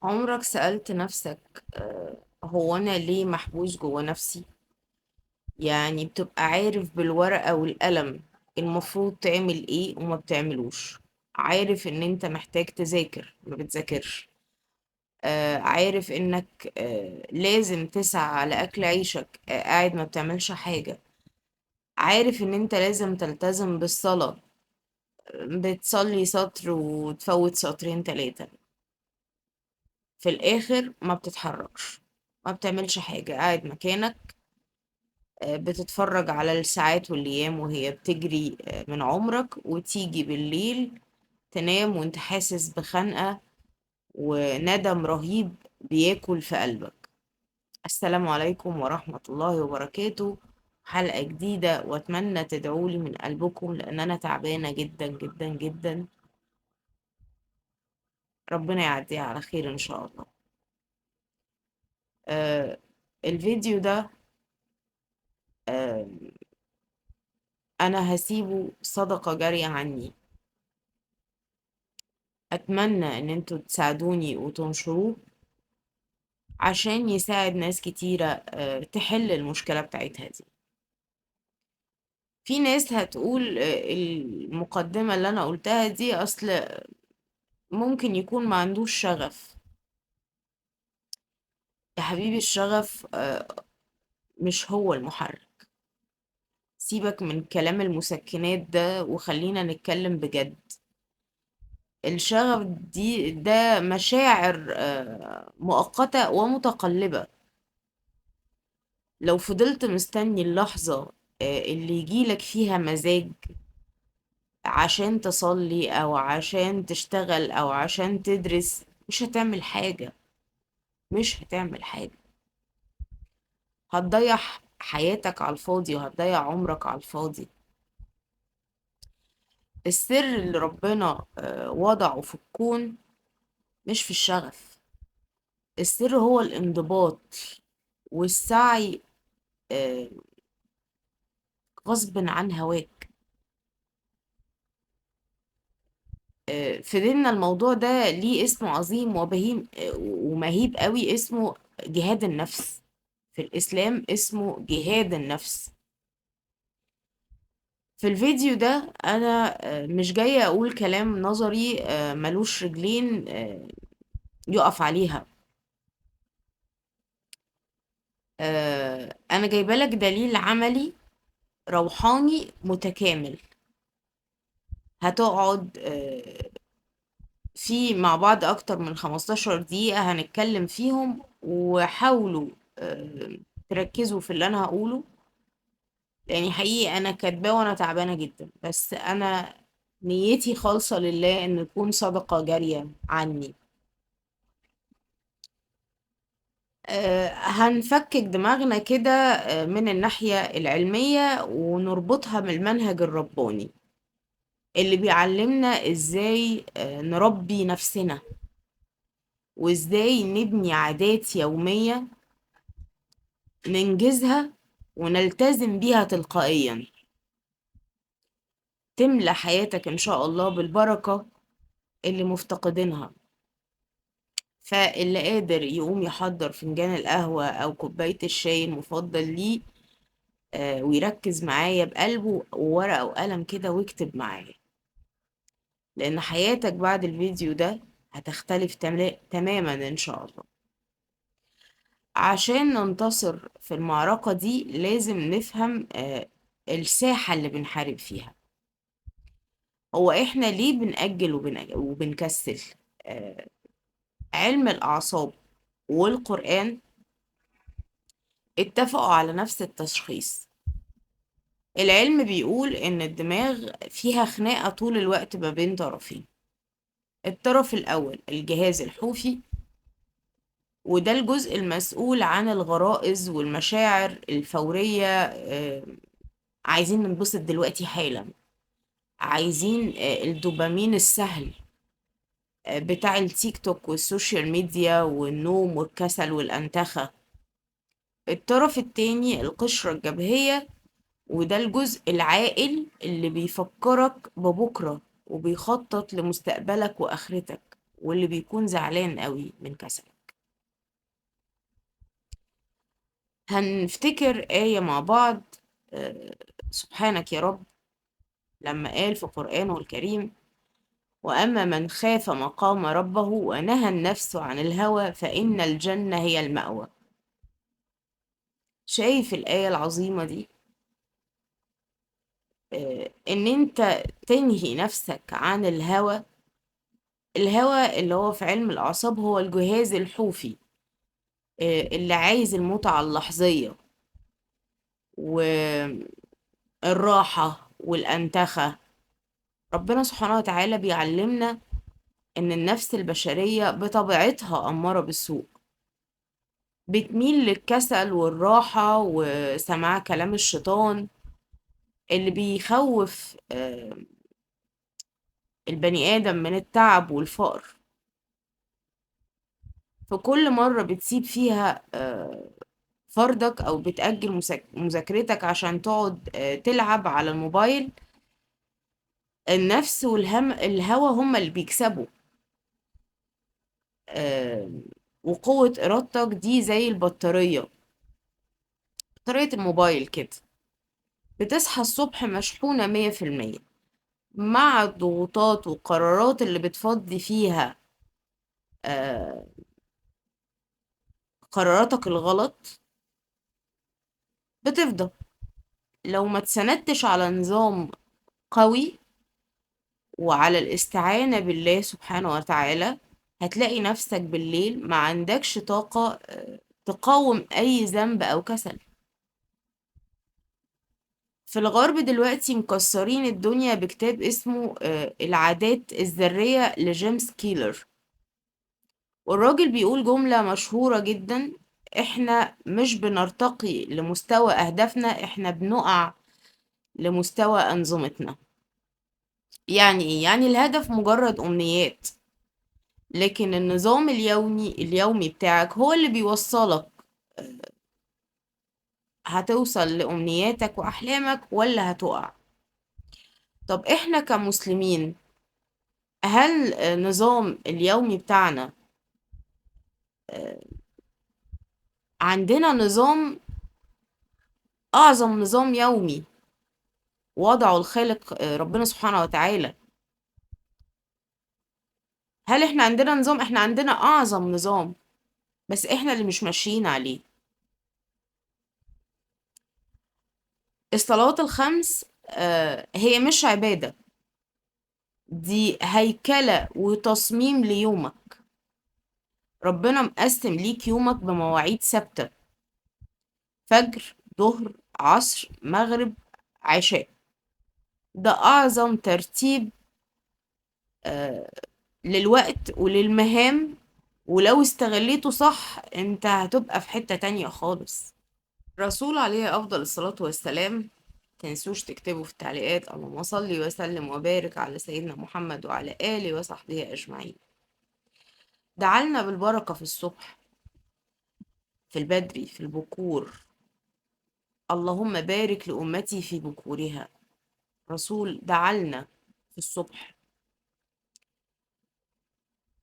عمرك سألت نفسك هو أنا ليه محبوس جوا نفسي؟ يعني بتبقى عارف بالورقة والقلم المفروض تعمل ايه وما بتعملوش. عارف ان انت محتاج تذاكر ما بتذاكرش. عارف انك لازم تسعى على اكل عيشك، قاعد ما بتعملش حاجة. عارف ان انت لازم تلتزم بالصلاة، بتصلي سطر وتفوت سطرين تلاتة. في الاخر ما بتتحركش، ما بتعملش حاجة، قاعد مكانك. بتتفرج على الساعات والأيام وهي بتجري من عمرك، وتيجي بالليل تنام وانت حاسس بخنقة وندم رهيب بياكل في قلبك. السلام عليكم ورحمة الله وبركاته. حلقة جديدة، واتمنى تدعولي من قلبكم لان انا تعبانة جدا جدا جدا. ربنا يعديها على خير ان شاء الله. آه الفيديو ده آه انا هسيبه صدقة جارية عني. اتمنى ان انتوا تساعدوني وتنشروه عشان يساعد ناس كتيرة تحل المشكلة بتاعتها دي. في ناس هتقول المقدمة اللي انا قلتها دي اصل ممكن يكون ما عندوش شغف. يا حبيبي، الشغف مش هو المحرك. سيبك من كلام المسكنات ده وخلينا نتكلم بجد. الشغف ده مشاعر مؤقتة ومتقلبة. لو فضلت مستني اللحظة اللي يجيلك فيها مزاج عشان تصلي او عشان تشتغل او عشان تدرس، مش هتعمل حاجة. مش هتعمل حاجة. هتضيع حياتك على الفاضي وهتضيع عمرك على الفاضي. السر اللي ربنا وضعه في الكون مش في الشغف. السر هو الانضباط والسعي آه، غصب عن هواك. في ديننا الموضوع ده ليه اسم عظيم وبهيم ومهيب قوي، اسمه جهاد النفس. في الإسلام اسمه جهاد النفس. في الفيديو ده أنا مش جاية أقول كلام نظري ملوش رجلين يقف عليها. أنا جايبة لك دليل عملي روحاني متكامل. هتقعد في مع بعض أكتر من 15 دقيقة هنتكلم فيهم، وحاولوا تركزوا في اللي أنا هقوله. يعني حقيقي أنا كاتباه وأنا تعبانة جدا، بس أنا نيتي خالصة لله إن تكون صدقة جارية عني. هنفكك دماغنا كده من الناحية العلمية ونربطها بالمنهج الرباني اللي بيعلمنا إزاي نربي نفسنا، وإزاي نبني عادات يومية ننجزها ونلتزم بيها تلقائيا، تملى حياتك إن شاء الله بالبركة اللي مفتقدينها. فاللي قادر يقوم يحضر فنجان القهوة أو كوباية الشاي المفضل ليه ويركز معايا بقلبه وورقة وقلم كده ويكتب معايا، لأن حياتك بعد الفيديو ده هتختلف تماما إن شاء الله. عشان ننتصر في المعركة دي لازم نفهم الساحة اللي بنحارب فيها. هو احنا ليه بنأجل وبنكسل؟ آه، علم الأعصاب والقرآن اتفقوا على نفس التشخيص. العلم بيقول إن الدماغ فيها خناقة طول الوقت ما بين طرفين. الطرف الأول الجهاز الحوفي، وده الجزء المسؤول عن الغرائز والمشاعر الفورية. عايزين ننبسط دلوقتي حالا، عايزين الدوبامين السهل بتاع التيك توك والسوشيال ميديا والنوم والكسل والأنتخة. الطرف التاني القشرة الجبهية، وده الجزء العاقل اللي بيفكرك ببكرة وبيخطط لمستقبلك وآخرتك واللي بيكون زعلان قوي من كسلك. هنفتكر آية مع بعض. آه، سبحانك يا رب لما قال في قرآنه الكريم: وأما من خاف مقام ربه ونهى النفس عن الهوى فإن الجنة هي المأوى. شايف الآية العظيمة دي؟ إن أنت تنهي نفسك عن الهوى. الهوى اللي هو في علم الأعصاب هو الجهاز الحوفي، اللي عايز المتعة اللحظية والراحة والأنتخة. ربنا سبحانه وتعالى بيعلمنا إن النفس البشرية بطبيعتها أمارة بالسوء، بتميل للكسل والراحة وسماع كلام الشيطان اللي بيخوف البني آدم من التعب والفقر. فكل مرة بتسيب فيها فرضك أو بتأجل مذاكرتك عشان تقعد تلعب على الموبايل، النفس الهوى هما اللي بيكسبوا. آه، وقوة إرادتك دي زي البطارية، بطارية الموبايل كده، بتصحى الصبح مشحونة 100%. مع الضغوطات والقرارات اللي بتفضي فيها آه، قراراتك الغلط، بتفضى. لو ما تسندتش على نظام قوي وعلى الاستعانة بالله سبحانه وتعالى، هتلاقي نفسك بالليل ما عندكش طاقة تقاوم أي ذنب أو كسل. في الغرب دلوقتي مكسرين الدنيا بكتاب اسمه العادات الذرية لجيمس كيلر. والراجل بيقول جملة مشهورة جدا: احنا مش بنرتقي لمستوى أهدافنا، احنا بنقع لمستوى أنظمتنا. يعني ايه؟ يعني الهدف مجرد أمنيات، لكن النظام اليومي بتاعك هو اللي بيوصلك. هتوصل لأمنياتك وأحلامك ولا هتقع؟ طب احنا كمسلمين، هل نظام اليومي بتاعنا عندنا نظام، أعظم نظام يومي وضعه الخالق ربنا سبحانه وتعالى؟ هل احنا عندنا نظام؟ احنا عندنا أعظم نظام، بس احنا اللي مش ماشيين عليه. الصلوات الخمس هي مش عبادة، دي هيكلة وتصميم ليومك. ربنا مقسم ليك يومك بمواعيد ثابتة: فجر، ظهر، عصر، مغرب، عشاء. ده أعظم ترتيب للوقت وللمهام، ولو استغليته صح انت هتبقى في حتة تانية خالص. الرسول عليه أفضل الصلاة والسلام، متنسوش تكتبوا في التعليقات: اللهم صل وسلم وبارك على سيدنا محمد وعلى آله وصحبه أجمعين. دعالنا بالبركة في الصبح، في البدري، في البكور. اللهم بارك لأمتي في بكورها. رسول دعالنا في الصبح.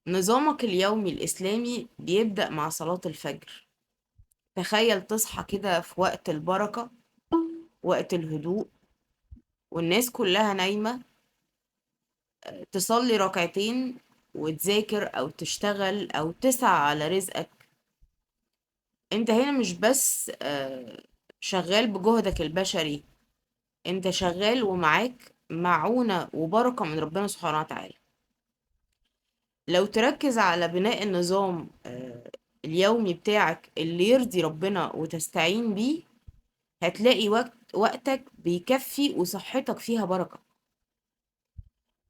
نظامك اليومي الإسلامي بيبدأ مع صلاة الفجر. تخيل تصحى كده في وقت البركة، وقت الهدوء، والناس كلها نايمة، تصلي ركعتين وتذاكر أو تشتغل أو تسعى على رزقك. انت هنا مش بس شغال بجهدك البشري، انت شغال ومعاك معونة وبركة من ربنا سبحانه وتعالى. لو تركز على بناء النظام اليومي بتاعك اللي يرضي ربنا وتستعين بيه، هتلاقي وقتك بيكفي وصحتك فيها بركة،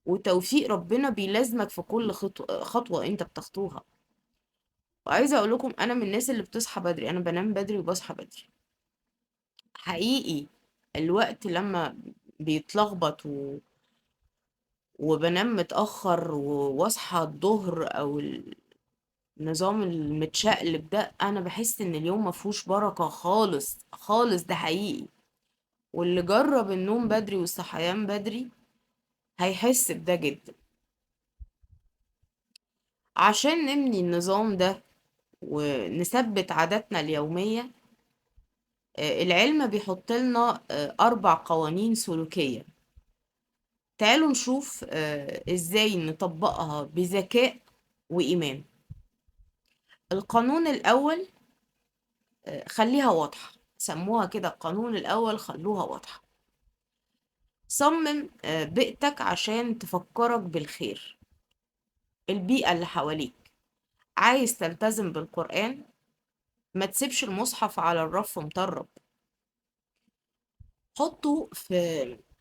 وتوفيق ربنا بيلازمك في كل خطوة انت بتخطوها. وعايزة اقول لكم انا من الناس اللي بتصحى بدري، انا بنام بدري وبصحى بدري حقيقي. الوقت لما بيتلخبط وبنام متأخر واصحى الظهر او النظام المتشقلب ده، انا بحس ان اليوم مفهوش بركة خالص خالص. ده حقيقي. واللي جرب النوم بدري والصحيان بدري هيحس بده جدا. عشان نبني النظام ده ونثبت عاداتنا اليومية، العلم بيحط لنا 4 قوانين سلوكية. تعالوا نشوف ازاي نطبقها بذكاء وإيمان. القانون الأول، خليها واضحة، سموها كده القانون الأول، خلوها واضحة. صمم بيئتك عشان تفكرك بالخير. البيئة اللي حواليك، عايز تلتزم بالقرآن، ما تسيبش المصحف على الرف مطرب، حطه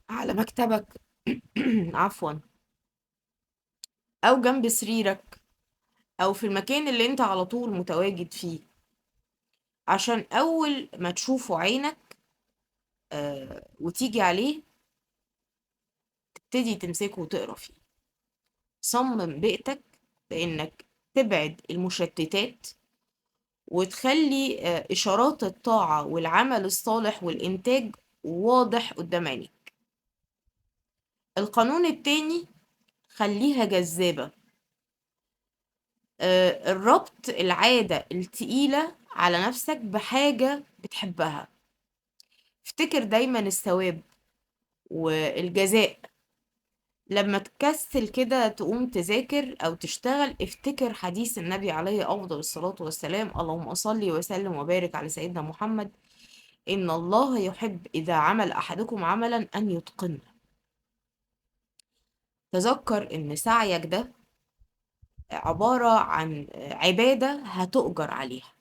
على مكتبك عفوا، أو جنب سريرك، أو في المكان اللي انت على طول متواجد فيه، عشان أول ما تشوفه عينك وتيجي عليه تبتدي تمسكه وتقرا فيه. صمم بيئتك بإنك تبعد المشتتات وتخلي إشارات الطاعة والعمل الصالح والإنتاج واضح قدام عينيك. القانون التاني، خليها جذابة. الربط العادة التقيلة على نفسك بحاجة بتحبها. افتكر دايما الثواب والجزاء. لما تكسل كده تقوم تذاكر أو تشتغل، افتكر حديث النبي عليه أفضل الصلاة والسلام: اللهم صل وسلم وبارك على سيدنا محمد، إن الله يحب إذا عمل أحدكم عملا أن يتقنه. تذكر إن سعيك ده عبارة عن عبادة هتؤجر عليها،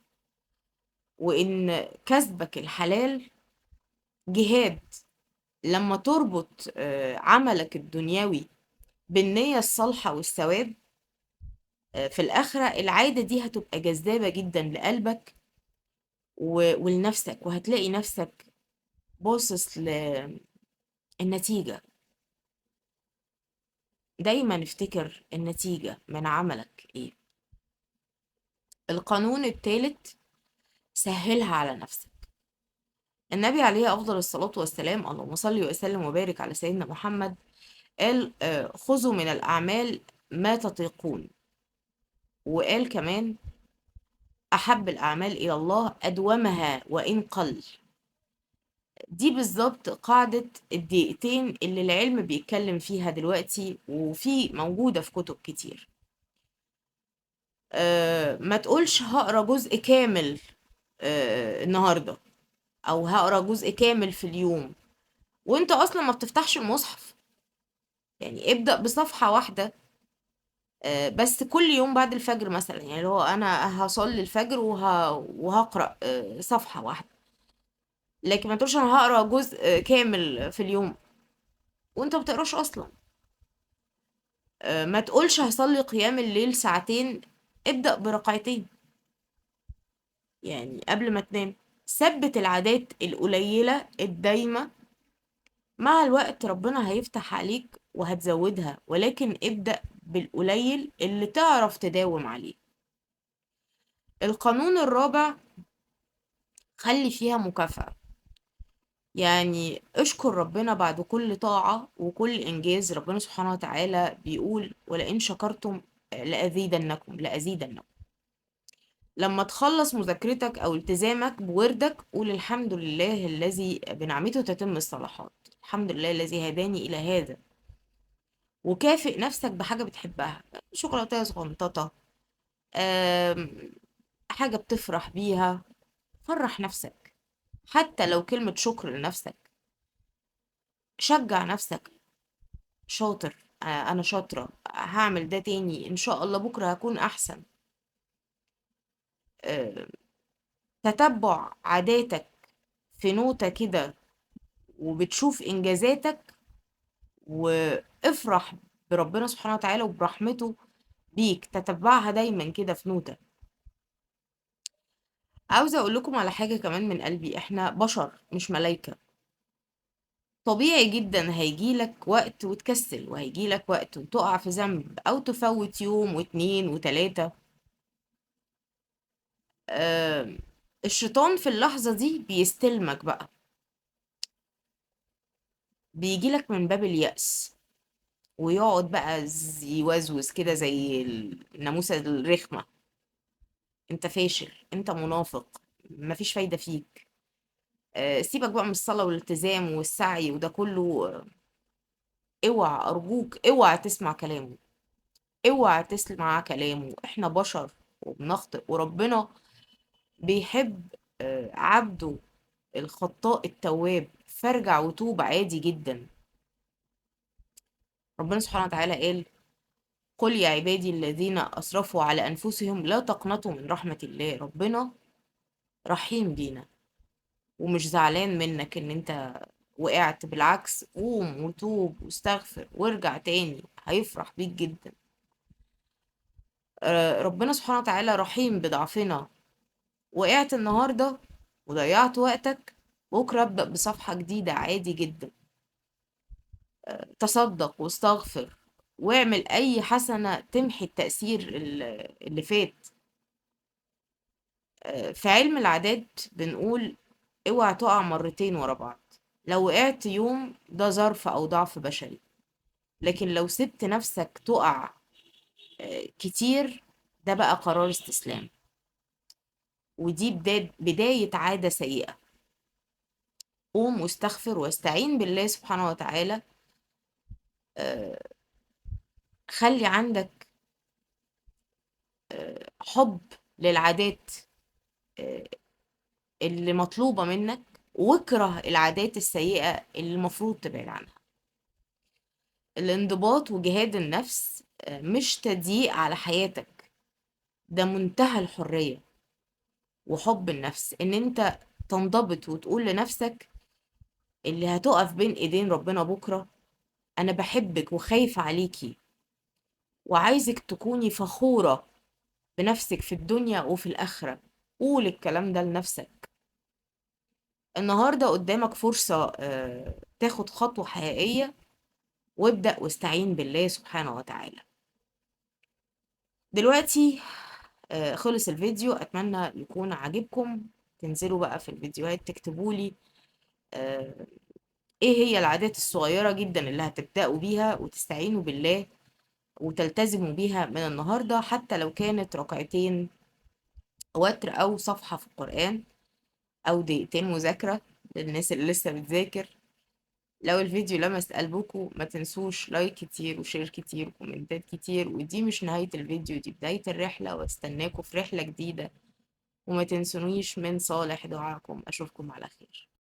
وإن كسبك الحلال جهاد. لما تربط عملك الدنيوي بالنية الصالحة والثواب، في الآخرة العادة دي هتبقى جذابة جدا لقلبك ولنفسك، وهتلاقي نفسك باصص للنتيجة. دايما افتكر النتيجة من عملك ايه. القانون الثالث، سهلها على نفسك. النبي عليه أفضل الصلاة والسلام، اللهم صل وسلم وبارك على سيدنا محمد، قال خذوا من الأعمال ما تطيقون. وقال كمان: أحب الأعمال إلى الله أدومها وإن قل. دي بالظبط قاعدة الدقيقتين اللي العلم بيتكلم فيها دلوقتي، وفي موجودة في كتب كتير. ما تقولش هقرا جزء كامل النهاردة، أو هقرا جزء كامل في اليوم، وانت أصلا ما بتفتحش المصحف. يعني ابدأ بصفحة واحدة بس كل يوم بعد الفجر مثلا. يعني لو أنا هصلي الفجر وهقرأ صفحة واحدة، لكن ما تقولش أنا هقرا جزء كامل في اليوم وانت ما بتقراش أصلا. ما تقولش هصلي قيام الليل ساعتين، ابدأ بركعتين يعني قبل ما تنام. ثبت العادات القليلة الدايمة، مع الوقت ربنا هيفتح عليك وهتزودها، ولكن ابدأ بالقليل اللي تعرف تداوم عليه. القانون الرابع، خلي فيها مكافأة. يعني اشكر ربنا بعد كل طاعة وكل إنجاز. ربنا سبحانه وتعالى بيقول: ولئن شكرتم لأزيدنكم. لما تخلص مذاكرتك أو التزامك بوردك، قول: الحمد لله الذي بنعمته تتم الصلاحات، الحمد لله الذي هداني إلى هذا. وكافئ نفسك بحاجة بتحبها، شوكولاتة صغنططة، آم، حاجة بتفرح بيها. فرح نفسك، حتى لو كلمة شكر لنفسك. شجع نفسك: شاطر، أنا شاطرة، هعمل ده تاني إن شاء الله، بكرة هكون أحسن. آم، تتبع عاداتك في نوتة كده، وبتشوف إنجازاتك، وافرح بربنا سبحانه وتعالى وبرحمته بيك. تتبعها دايما كده في نوتة. عاوزة اقول لكم على حاجة كمان من قلبي: احنا بشر مش ملايكة. طبيعي جدا هيجيلك وقت وتكسل، وهيجيلك وقت وتقع في ذنب او تفوت يوم واتنين وتلاتة. آه الشيطان في اللحظة دي بيستلمك بقى، بيجيلك من باب اليأس. ويقعد بقى يوزوز كده زي الناموسة الرخمة: انت فاشل، انت منافق، مفيش فايدة فيك. سيبك بقى من الصلاة والالتزام والسعي وده كله. اوعى ارجوك، اوعى تسمع كلامه، اوعى تسمع كلامه. احنا بشر وبنخطئ، وربنا بيحب عبده الخطاء التواب، فارجع وتوب عادي جدا. ربنا سبحانه وتعالى قال: قل يا عبادي الذين أسرفوا على أنفسهم لا تقنطوا من رحمة الله. ربنا رحيم بينا ومش زعلان منك ان انت وقعت، بالعكس قوم وتوب واستغفر وارجع تاني، هيفرح بيك جدا. ربنا سبحانه وتعالى رحيم بضعفنا. وقعت النهاردة وضيعت وقتك، بكرة ابدأ بصفحة جديدة عادي جدا. تصدق واستغفر واعمل أي حسنة تمحي التأثير اللي فات. في علم العادات بنقول: اوعى تقع مرتين ورا بعض. لو وقعت يوم ده ظرف أو ضعف بشري، لكن لو سبت نفسك تقع كتير ده بقى قرار استسلام، ودي بداية عادة سيئة. قوم واستغفر واستعين بالله سبحانه وتعالى. آه، خلي عندك حب للعادات آه، اللي مطلوبة منك، واكره العادات السيئة اللي المفروض تبعد عنها. الانضباط وجهاد النفس مش تضييق على حياتك، ده منتهى الحرية وحب النفس. ان انت تنضبط وتقول لنفسك اللي هتقف بين ايدين ربنا بكرة: انا بحبك وخايفة عليكي وعايزك تكوني فخورة بنفسك في الدنيا وفي الآخرة. قول الكلام ده لنفسك. النهاردة قدامك فرصة تاخد خطوة حقيقية، وابدأ واستعين بالله سبحانه وتعالى. دلوقتي خلص الفيديو، أتمنى يكون عجبكم. تنزلوا بقى في الفيديوهات تكتبولي ايه هي العادات الصغيرة جدا اللي هتبدأوا بيها وتستعينوا بالله وتلتزموا بيها من النهاردة، حتى لو كانت ركعتين وتر أو صفحة في القرآن أو دقيقتين مذاكرة للناس اللي لسه بتذاكر. لو الفيديو لمس قلبكم ما تنسوش لايك كتير وشير كتير وكومنتات كتير. ودي مش نهاية الفيديو، دي بداية الرحلة، واستناكم في رحلة جديدة. وما تنسونيش من صالح دعاكم. أشوفكم على خير.